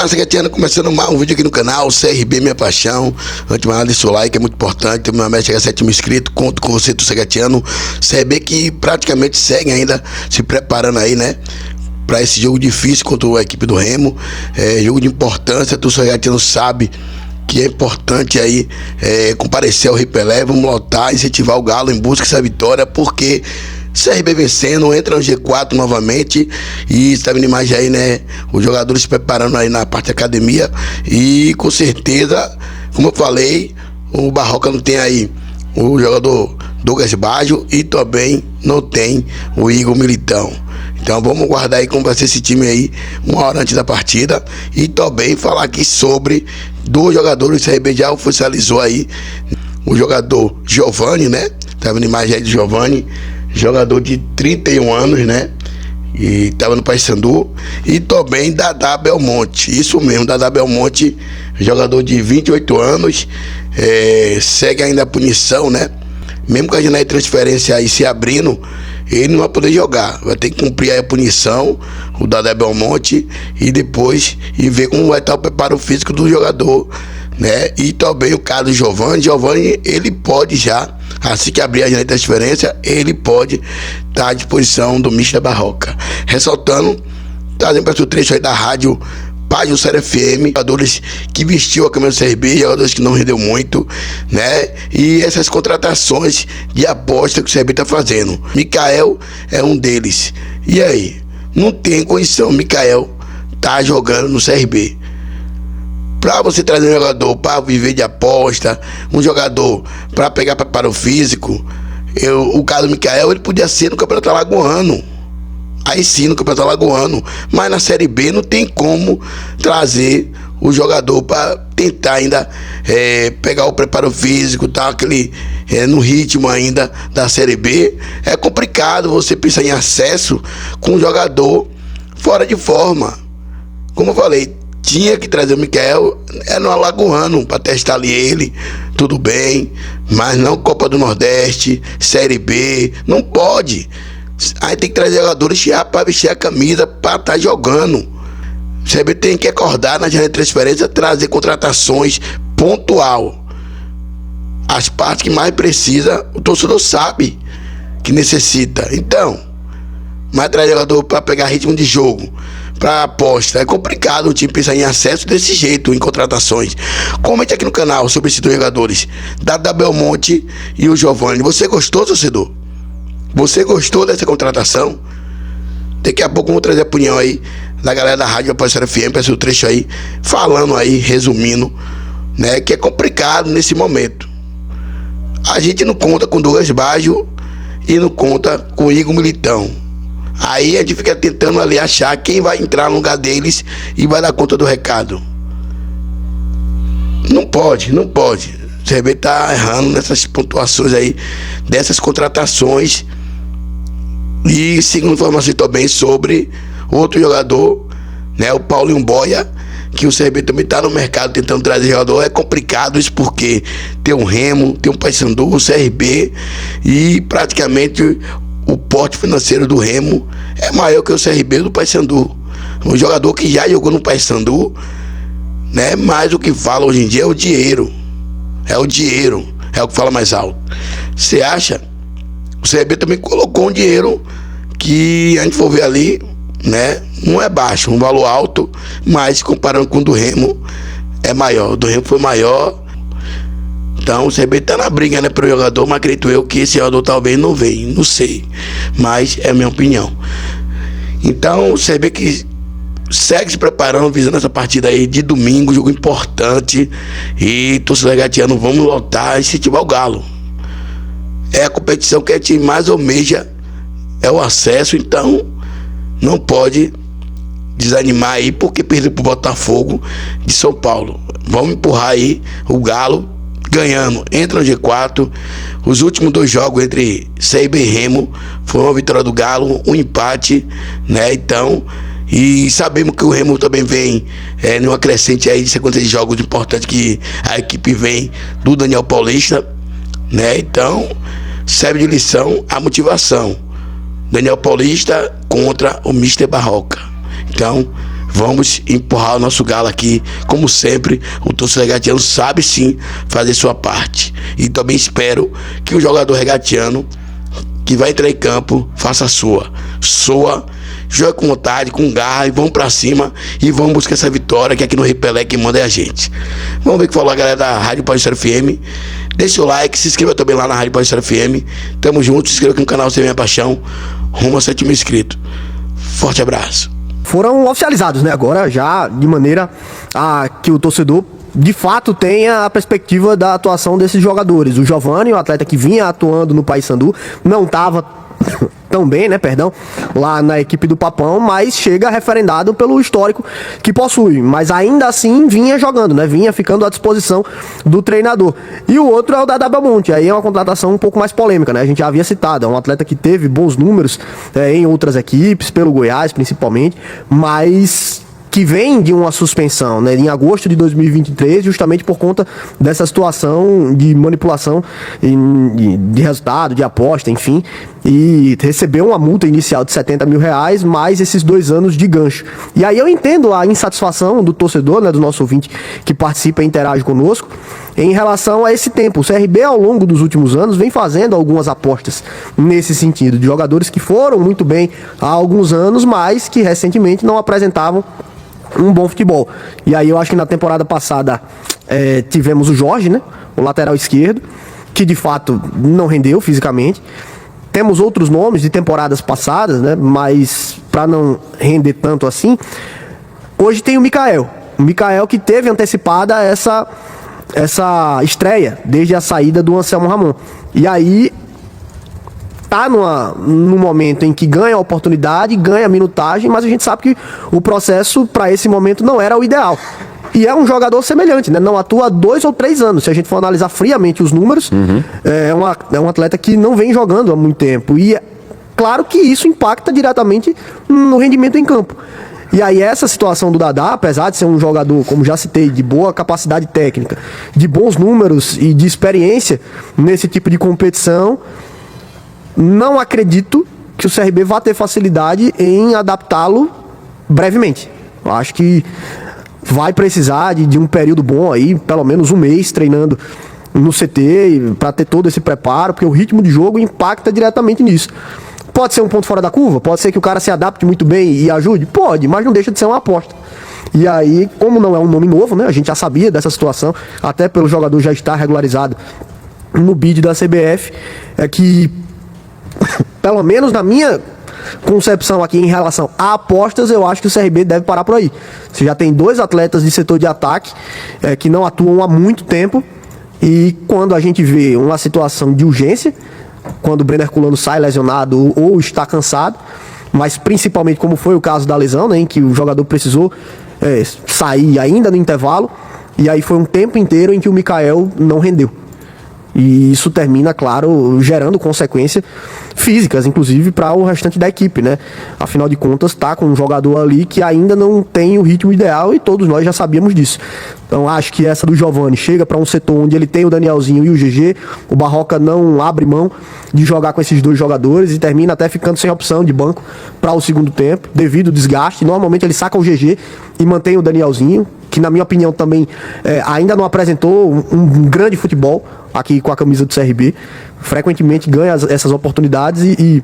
Fala, Sequetiano, começando mais um vídeo aqui no canal, CRB Minha Paixão. Antes de mais nada, deixa o like, é muito importante. Tem uma meta chegar a 7 mil inscritos. Conto com você, do Sequetiano. CRB que praticamente segue ainda se preparando aí, né, para esse jogo difícil contra a equipe do Remo. Jogo de importância, o Sequetiano sabe que é importante aí comparecer ao Ripelé. Vamos lotar, incentivar o Galo em busca dessa vitória, porque CRB vencendo, entra no G4 novamente. E está vendo imagem aí, né, os jogadores se preparando aí na parte da academia. E com certeza, como eu falei, o Barroca não tem aí o jogador Douglas Baggio e também não tem o Igor Militão. Então vamos guardar aí como vai ser esse time aí uma hora antes da partida. E também falar aqui sobre dois jogadores que o CRB já oficializou aí. O jogador Giovani, né, tá vendo imagem aí do Giovani, jogador de 31 anos, né, e tava no Paysandu. E também Dadá Belmonte, isso mesmo, Dadá Belmonte, jogador de 28 anos, segue ainda a punição, né, mesmo com a janela de transferência aí se abrindo, ele não vai poder jogar, vai ter que cumprir aí a punição, o Dadá Belmonte, e depois ver como vai estar o preparo físico do jogador, né. E também o caso do Giovani, ele pode já, assim que abrir a janela de transferência, ele pode estar à disposição do Mister Barroca. Ressaltando, trazendo para o trecho aí da rádio Pajuçara FM, jogadores que vestiu a camisa do CRB, jogadores que não rendeu muito, né? E essas contratações de aposta que o CRB está fazendo. Mikael é um deles. E aí? Não tem condição Mikael tá jogando no CRB. Para você trazer um jogador para viver de aposta, um jogador para pegar preparo físico, o caso do Mikael, ele podia ser no Campeonato Alagoano. Aí sim, no Campeonato Alagoano. Mas na Série B não tem como trazer o jogador para tentar ainda pegar o preparo físico, tá aquele no ritmo ainda da Série B. É complicado você pensar em acesso com um jogador fora de forma. Como eu falei, tinha que trazer o Mikael, no Alagoano, para testar ali ele, tudo bem, mas não Copa do Nordeste, Série B, não pode. Aí tem que trazer jogadores já para vestir a camisa, para estar jogando. O CRB tem que acordar na janela de transferência, trazer contratações pontual. As partes que mais precisa, o torcedor sabe que necessita. Então, mas trazer jogador para pegar ritmo de jogo, para aposta, é complicado o time pensar em acesso desse jeito, em contratações. Comente aqui no canal sobre esses dois jogadores, Dadá Belmonte e o Giovani. Você gostou, torcedor? Você gostou dessa contratação? Daqui a pouco vamos trazer a opinião aí da galera da rádio Pajuçara FM, para esse trecho aí, falando aí, resumindo, né, que é complicado nesse momento. A gente não conta com Douglas Baggio e não conta com o Igor Militão. Aí a gente fica tentando ali achar quem vai entrar no lugar deles e vai dar conta do recado. Não pode. O CRB tá errando nessas pontuações aí, dessas contratações. E segundo informações também sobre outro jogador, né, o Paulinho Boia, que o CRB também tá no mercado tentando trazer jogador. É complicado isso porque tem um Remo, tem um Paysandu, o CRB, e praticamente o porte financeiro do Remo é maior que o CRB do Paysandu. Um jogador que já jogou no Paysandu, né? Mas o que fala hoje em dia é o dinheiro. É o que fala mais alto. Você acha? O CRB também colocou um dinheiro que, a gente for ver ali, né, não é baixo, um valor alto, mas comparando com o do Remo, é maior. O do Remo foi maior. Então o CRB tá na briga, né, pro jogador, mas acredito eu que esse jogador talvez não venha, não sei, mas é a minha opinião. Então o CRB que segue se preparando, visando essa partida aí de domingo, jogo importante, e torcedor gatiano, vamos lotar e incentivar o Galo. É a competição que a gente mais almeja, é o acesso, então não pode desanimar aí porque perdeu pro Botafogo de São Paulo. Vamos empurrar aí o Galo ganhando, entra no G4. Os últimos dois jogos entre CRB e Remo foi uma vitória do Galo, um empate, né? Então, e sabemos que o Remo também vem numa crescente aí de sequência de jogos importantes, que a equipe vem do Daniel Paulista, né? Então serve de lição a motivação. Daniel Paulista contra o Mister Barroca. Então Vamos empurrar o nosso galo aqui, como sempre. O torcedor regatiano sabe sim fazer sua parte. E também espero que o jogador regatiano que vai entrar em campo faça a sua. Joga com vontade, com garra e vamos pra cima e vamos buscar essa vitória, que aqui no Rei Pelé quem manda é a gente. Vamos ver o que falou a galera da Rádio Paulistana FM. Deixa o like, se inscreva também lá na Rádio Paulistana FM. Tamo junto, se inscreva aqui no canal Sem Minha Paixão, rumo a 7 mil inscritos. Forte abraço. Foram oficializados, né? Agora já de maneira a que o torcedor de fato tenha a perspectiva da atuação desses jogadores. O Giovani, o atleta que vinha atuando no Paysandu, não estava tão bem, né, lá na equipe do Papão, mas chega referendado pelo histórico que possui, mas ainda assim vinha jogando, né, vinha ficando à disposição do treinador. E o outro é o Dadá Belmonte, aí é uma contratação um pouco mais polêmica, né, a gente já havia citado, é um atleta que teve bons números em outras equipes, pelo Goiás principalmente, mas que vem de uma suspensão, né, em agosto de 2023, justamente por conta dessa situação de manipulação de resultado, de aposta, enfim, e recebeu uma multa inicial de R$70 mil, mais esses 2 anos de gancho. E aí eu entendo a insatisfação do torcedor, né, do nosso ouvinte que participa e interage conosco, em relação a esse tempo. O CRB, ao longo dos últimos anos, vem fazendo algumas apostas nesse sentido, de jogadores que foram muito bem há alguns anos, mas que recentemente não apresentavam um bom futebol. E aí eu acho que na temporada passada tivemos o Jorge, né, o lateral esquerdo, que de fato não rendeu fisicamente. Temos outros nomes de temporadas passadas, né, mas para não render tanto assim, hoje tem o Mikael que teve antecipada essa estreia desde a saída do Anselmo Ramon. E aí tá num momento em que ganha a oportunidade, ganha a minutagem, mas a gente sabe que o processo para esse momento não era o ideal. E é um jogador semelhante, né? Não atua há 2 ou 3 anos. Se a gente for analisar friamente os números, é um atleta que não vem jogando há muito tempo. E é claro que isso impacta diretamente no rendimento em campo. E aí essa situação do Dadá, apesar de ser um jogador, como já citei, de boa capacidade técnica, de bons números e de experiência nesse tipo de competição, não acredito que o CRB vá ter facilidade em adaptá-lo brevemente. Eu acho que vai precisar de um período bom aí, pelo menos um mês treinando no CT, para ter todo esse preparo, porque o ritmo de jogo impacta diretamente nisso. Pode ser um ponto fora da curva? Pode ser que o cara se adapte muito bem e ajude? Pode, mas não deixa de ser uma aposta. E aí, como não é um nome novo, né, a gente já sabia dessa situação, até pelo jogador já estar regularizado no bid da CBF, é que pelo menos na minha concepção aqui em relação a apostas, eu acho que o CRB deve parar por aí. Você já tem 2 atletas de setor de ataque que não atuam há muito tempo, e quando a gente vê uma situação de urgência, quando o Brenner Herculano sai lesionado ou está cansado, mas principalmente como foi o caso da lesão, né, em que o jogador precisou sair ainda no intervalo, e aí foi um tempo inteiro em que o Mikael não rendeu. E isso termina, claro, gerando consequências físicas, inclusive, para o restante da equipe, né? Afinal de contas, tá com um jogador ali que ainda não tem o ritmo ideal e todos nós já sabíamos disso. Então, acho que essa do Giovani chega para um setor onde ele tem o Danielzinho e o GG, o Barroca não abre mão de jogar com esses 2 jogadores e termina até ficando sem opção de banco para o segundo tempo, devido ao desgaste. Normalmente ele saca o GG e mantém o Danielzinho, que na minha opinião também ainda não apresentou um grande futebol aqui com a camisa do CRB, frequentemente ganha essas oportunidades e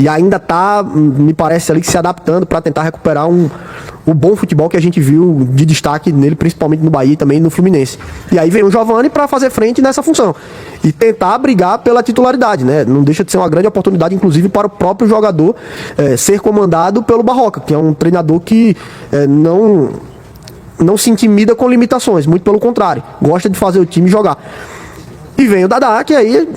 ainda está, me parece ali, que se adaptando para tentar recuperar o bom futebol que a gente viu de destaque nele, principalmente no Bahia e também no Fluminense. E aí vem o Giovani para fazer frente nessa função e tentar brigar pela titularidade, né? Não deixa de ser uma grande oportunidade, inclusive, para o próprio jogador ser comandado pelo Barroca, que é um treinador que não se intimida com limitações, muito pelo contrário, gosta de fazer o time jogar. E vem o Dadá, que aí,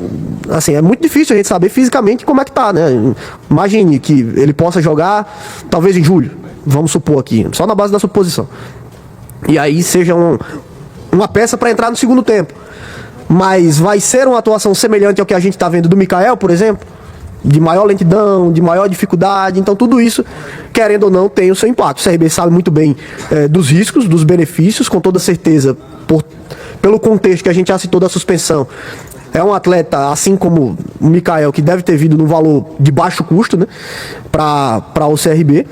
assim, é muito difícil a gente saber fisicamente como é que tá, né? Imagine que ele possa jogar, talvez em julho, vamos supor aqui, só na base da suposição. E aí seja uma peça para entrar no segundo tempo. Mas vai ser uma atuação semelhante ao que a gente tá vendo do Mikael, por exemplo? De maior lentidão, de maior dificuldade. Então tudo isso, querendo ou não, tem o seu impacto. O CRB sabe muito bem dos riscos, dos benefícios, com toda certeza, pelo contexto que a gente já citou da suspensão. É um atleta, assim como o Mikael, que deve ter vindo num valor de baixo custo, né, para o CRB.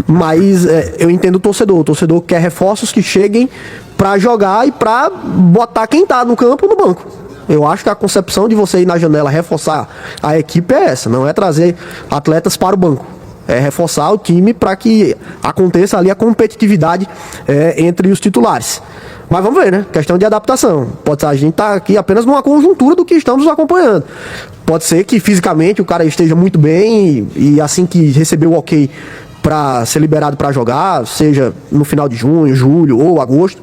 Mas eu entendo o torcedor. O torcedor quer reforços que cheguem pra jogar e pra botar quem tá no campo no banco. Eu acho que a concepção de você ir na janela reforçar a equipe é essa, não é trazer atletas para o banco. É reforçar o time para que aconteça ali a competitividade entre os titulares. Mas vamos ver, né? Questão de adaptação. Pode ser, a gente tá aqui apenas numa conjuntura do que estamos acompanhando. Pode ser que fisicamente o cara esteja muito bem e assim que receber o ok para ser liberado para jogar, seja no final de junho, julho ou agosto,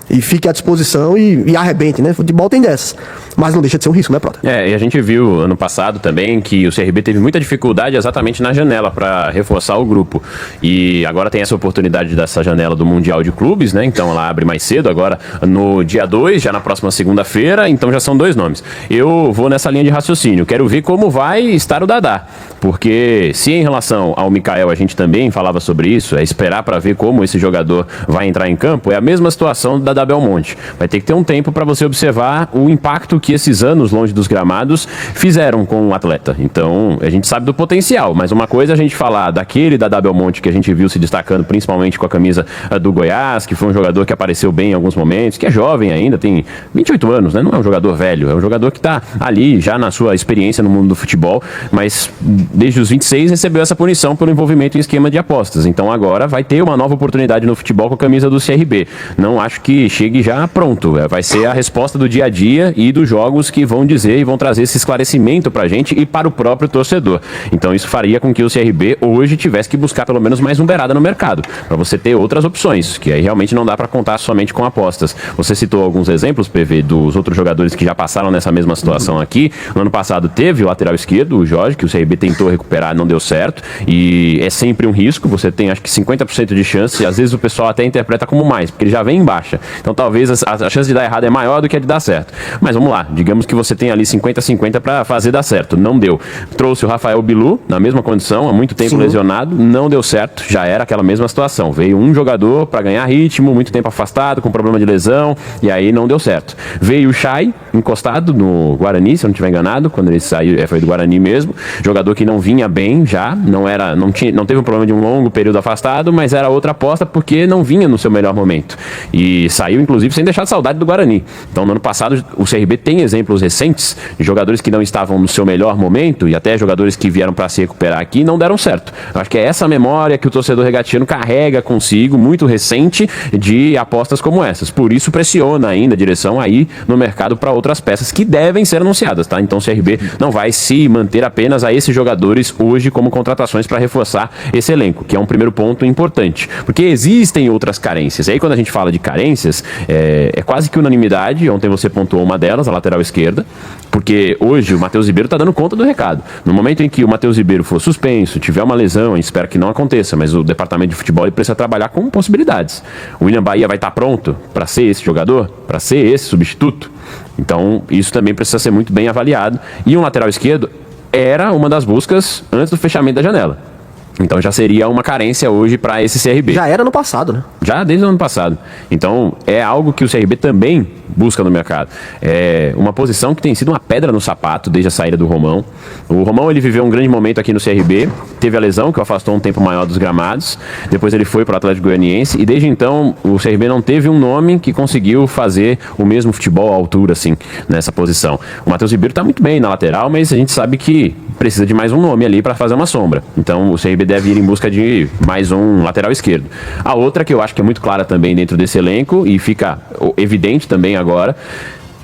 e fique à disposição e arrebente, né? Futebol tem dessas. Mas não deixa de ser um risco, né, Prota? E a gente viu ano passado também que o CRB teve muita dificuldade exatamente na janela para reforçar o grupo. E agora tem essa oportunidade dessa janela do Mundial de Clubes, né? Então ela abre mais cedo, agora no dia 2, já na próxima segunda-feira, então já são 2 nomes. Eu vou nessa linha de raciocínio, quero ver como vai estar o Dadá. Porque se em relação ao Mikael a gente também falava sobre isso, é esperar para ver como esse jogador vai entrar em campo, é a mesma situação da Belmonte. Vai ter que ter um tempo para você observar o impacto que esses anos longe dos gramados fizeram com o atleta. Então, a gente sabe do potencial, mas uma coisa é a gente falar daquele da Belmonte que a gente viu se destacando principalmente com a camisa do Goiás, que foi um jogador que apareceu bem em alguns momentos, que é jovem ainda, tem 28 anos, né? Não é um jogador velho, é um jogador que está ali já na sua experiência no mundo do futebol, mas desde os 26 recebeu essa punição pelo envolvimento em esquema de apostas. Então agora vai ter uma nova oportunidade no futebol com a camisa do CRB. Não acho que chegue já pronto. Vai ser a resposta do dia a dia e dos jogos que vão dizer e vão trazer esse esclarecimento pra gente e para o próprio torcedor. Então isso faria com que o CRB hoje tivesse que buscar pelo menos mais um beirada no mercado, para você ter outras opções, que aí realmente não dá para contar somente com apostas. Você citou alguns exemplos, PV, dos outros jogadores que já passaram nessa mesma situação aqui. No ano passado teve o lateral esquerdo, o Jorge, que o CRB tentou recuperar, não deu certo, e é sempre um risco, você tem acho que 50% de chance, e às vezes o pessoal até interpreta como mais, porque ele já vem em baixa. Então talvez a chance de dar errado é maior do que a de dar certo. Mas vamos lá, digamos que você tem ali 50-50 para fazer dar certo. Não deu. Trouxe o Rafael Bilu, na mesma condição, há muito tempo Sim. lesionado, não deu certo, já era aquela mesma situação. Veio um jogador para ganhar ritmo, muito tempo afastado, com problema de lesão, e aí não deu certo. Veio o Chay, encostado no Guarani, se eu não estiver enganado, quando ele saiu, foi do Guarani mesmo, jogador que não vinha bem já, não teve um problema de um longo período afastado, mas era outra aposta porque não vinha no seu melhor momento. E saiu, inclusive, sem deixar de saudade do Guarani. Então, no ano passado, o CRB tem exemplos recentes de jogadores que não estavam no seu melhor momento e até jogadores que vieram para se recuperar aqui e não deram certo. Eu acho que é essa memória que o torcedor regatiano carrega consigo, muito recente, de apostas como essas. Por isso, pressiona ainda a direção aí no mercado para outras peças que devem ser anunciadas, tá? Então, o CRB não vai se manter apenas a esses jogadores hoje como contratações para reforçar esse elenco, que é um primeiro ponto importante. Porque existem outras carências. E aí, quando a gente fala de carências, é quase que unanimidade. Ontem você pontuou uma delas, a lateral esquerda, porque hoje o Matheus Ribeiro está dando conta do recado. No momento em que o Matheus Ribeiro for suspenso, tiver uma lesão, eu espero que não aconteça, mas o departamento de futebol ele precisa trabalhar com possibilidades. O William Bahia vai estar pronto para ser esse jogador, para ser esse substituto? Então, isso também precisa ser muito bem avaliado. E um lateral esquerdo era uma das buscas antes do fechamento da janela. Então já seria uma carência hoje para esse CRB. Já era no passado, né? Já desde o ano passado. Então é algo que o CRB também busca no mercado. É uma posição que tem sido uma pedra no sapato desde a saída do Romão. O Romão ele viveu um grande momento aqui no CRB, teve a lesão que o afastou um tempo maior dos gramados, depois ele foi para o Atlético Goianiense e desde então o CRB não teve um nome que conseguiu fazer o mesmo futebol à altura assim, nessa posição. O Matheus Ribeiro está muito bem na lateral, mas a gente sabe que precisa de mais um nome ali para fazer uma sombra. Então o CRB deve ir em busca de mais um lateral esquerdo. A outra que eu acho que é muito clara também dentro desse elenco e fica evidente também agora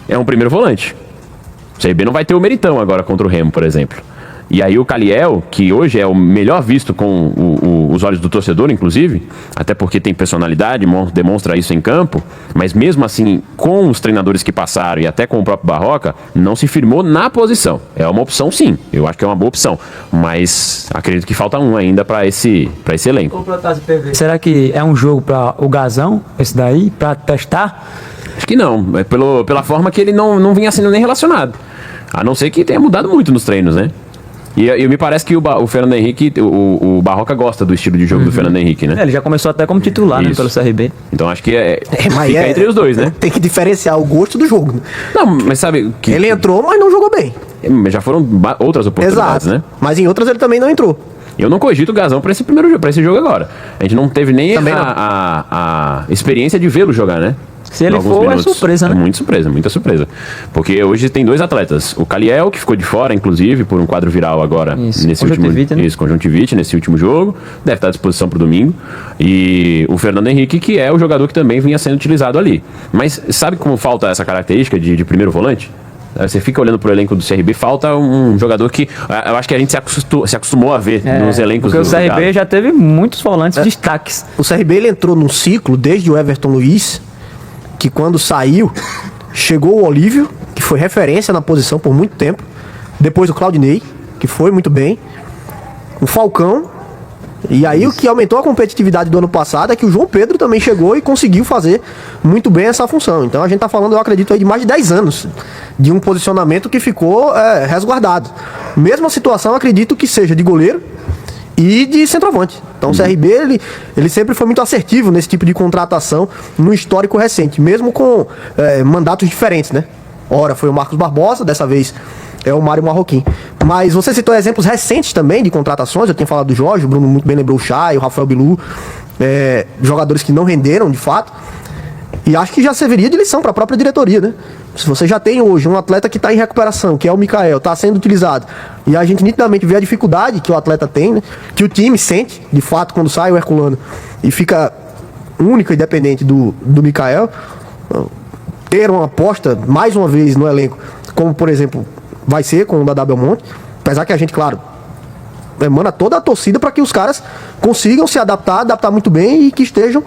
é um primeiro volante. O CRB não vai ter o Meritão agora contra o Remo, por exemplo. E aí o Caliel, que hoje é o melhor visto com os olhos do torcedor, inclusive, até porque tem personalidade, demonstra isso em campo, mas mesmo assim, com os treinadores que passaram e até com o próprio Barroca, não se firmou na posição. É uma opção sim, eu acho que é uma boa opção, mas acredito que falta um ainda para esse elenco. Será que é um jogo para o Gazão, esse daí, para testar? Acho que não, é pela forma que ele não vinha sendo nem relacionado, a não ser que tenha mudado muito nos treinos, né? E me parece que o Fernando Henrique, o Barroca gosta do estilo de jogo do Fernando Henrique, né? Ele já começou até como titular, né, pelo CRB. Então acho que fica entre os dois, né? Tem que diferenciar o gosto do jogo. Não, mas sabe que Ele entrou, mas não jogou bem. já foram outras oportunidades, Exato. né? Mas em outras ele também não entrou. Eu não cogito o Gazão para esse primeiro jogo, para esse jogo agora. A gente não teve nem a experiência de vê-lo jogar, né? Se ele for, é surpresa, né? É muito surpresa, muita surpresa. Porque hoje tem 2 atletas. O Caliel, que ficou de fora, inclusive, por um quadro viral agora. Isso, nesse conjuntivite, último, né? Isso, conjuntivite, nesse último jogo. Deve estar à disposição para o domingo. E o Fernando Henrique, que é o jogador que também vinha sendo utilizado ali. Mas sabe como falta essa característica de primeiro volante? Você fica olhando pro elenco do CRB, falta um jogador que eu acho que a gente se acostumou a ver nos elencos porque do o CRB já teve muitos volantes destaques. O CRB ele entrou num ciclo desde o Everton Luiz, que quando saiu, chegou o Olívio, que foi referência na posição por muito tempo. Depois o Claudinei, que foi muito bem. O Falcão. E aí o que aumentou a competitividade do ano passado é que o João Pedro também chegou e conseguiu fazer muito bem essa função. Então a gente tá falando, eu acredito, aí de mais de 10 anos de um posicionamento que ficou resguardado. Mesma situação, acredito que seja de goleiro e de centroavante. Então o CRB ele sempre foi muito assertivo nesse tipo de contratação no histórico recente, mesmo com mandatos diferentes, né? Ora foi o Marcos Barbosa, dessa vez é o Mário Marroquim. Mas você citou exemplos recentes também de contratações. Eu tinha falado do Jorge, o Bruno muito bem lembrou o Chay, o Rafael Bilu, jogadores que não renderam de fato. E acho que já serviria de lição para a própria diretoria, né? Se você já tem hoje um atleta que está em recuperação, que é o Mikael, está sendo utilizado, e a gente nitidamente vê a dificuldade que o atleta tem, né? Que o time sente, de fato, quando sai o Herculano e fica única e dependente do Mikael, ter uma aposta, mais uma vez, no elenco, como, por exemplo, vai ser com o Dadá Belmonte, apesar que a gente, claro, emana toda a torcida para que os caras consigam se adaptar muito bem e que estejam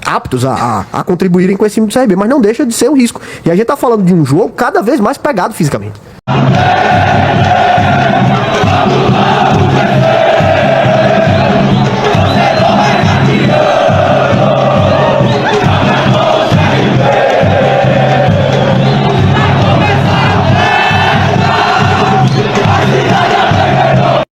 aptos a contribuírem com esse time do CRB, mas não deixa de ser um risco. E a gente tá falando de um jogo cada vez mais pegado fisicamente.